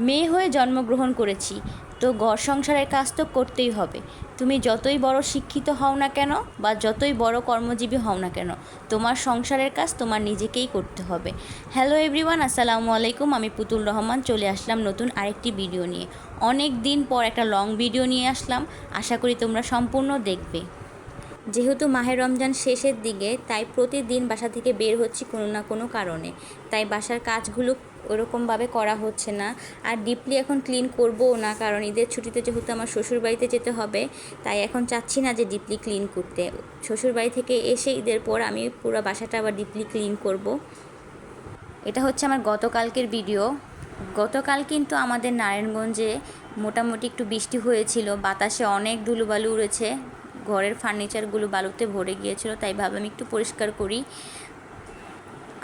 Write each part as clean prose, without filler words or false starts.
মেয়ে হয়ে জন্মগ্রহণ করেছি, তো ঘর সংসারের কাজ তো করতেই হবে। তুমি যতই বড় শিক্ষিত হও না কেন বা যতই বড় কর্মজীবী হও না কেন, তোমার সংসারের কাজ তোমার নিজেকেই করতে হবে। হ্যালো এভরিওয়ান, আসসালামু আলাইকুম। আমি পুতুল রহমান চলে আসলাম নতুন আরেকটি ভিডিও নিয়ে। অনেক দিন পর একটা লং ভিডিও নিয়ে আসলাম, আশা করি তোমরা সম্পূর্ণ দেখবে। যেহেতু মাহে রমজান শেষের দিকে, তাই প্রতিদিন বাসা থেকে বের হচ্ছি কোনো না কোনো কারণে, তাই বাসার কাজগুলো ওরকমভাবে করা হচ্ছে না। আর ডিপলি এখন ক্লিন করবও না, কারণ ঈদের ছুটিতে যেহেতু আমার শ্বশুরবাড়িতে যেতে হবে, তাই এখন চাচ্ছি না যে ডিপলি ক্লিন করতে। শ্বশুরবাড়ি থেকে এসে ঈদের পর আমি পুরো বাসাটা আবার ডিপলি ক্লিন করব। এটা হচ্ছে আমার গতকালকের ভিডিও। গতকাল কিন্তু আমাদের নারায়ণগঞ্জে মোটামুটি একটু বৃষ্টি হয়েছিল, বাতাসে অনেক ধুলোবালু উড়েছে, ঘরের ফার্নিচারগুলো বালুতে ভরে গিয়েছিল, তাই ভাবলাম একটু পরিষ্কার করি।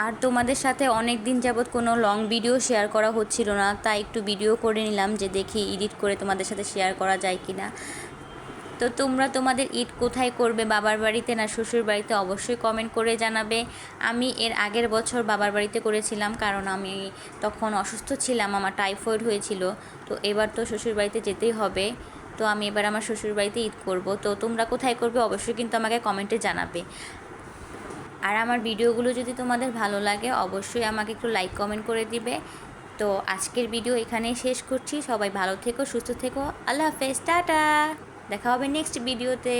আর তোমাদের সাথে অনেক দিন যাবৎ কোনো লং ভিডিও শেয়ার করা হচ্ছিল না, তাই একটু ভিডিও করে নিলাম যে দেখি এডিট করে তোমাদের সাথে শেয়ার করা যায় কি না। তো তোমরা তোমাদের ঈদ কোথায় করবে, বাবার বাড়িতে না শ্বশুর বাড়িতে, অবশ্যই কমেন্ট করে জানাবে। আমি এর আগের বছর বাবার বাড়িতে করেছিলাম, কারণ আমি তখন অসুস্থ ছিলাম, আমার টাইফয়েড হয়েছিল। তো এবার তো শ্বশুর বাড়িতে যেতেই হবে, তো আমি এবার আমার শ্বশুর বাড়িতে ঈদ করব। তো তোমরা কোথায় করবে অবশ্যই কিন্তু আমাকে কমেন্টে জানাবে। আর আমার ভিডিওগুলো যদি তোমাদের ভালো লাগে অবশ্যই আমাকে একটু লাইক কমেন্ট করে দিবে। তো আজকের ভিডিও এখানেই শেষ করছি। সবাই ভালো থেকো, সুস্থ থেকো। আল্লাহ হাফেজ, টাটা। দেখা হবে নেক্সট ভিডিওতে।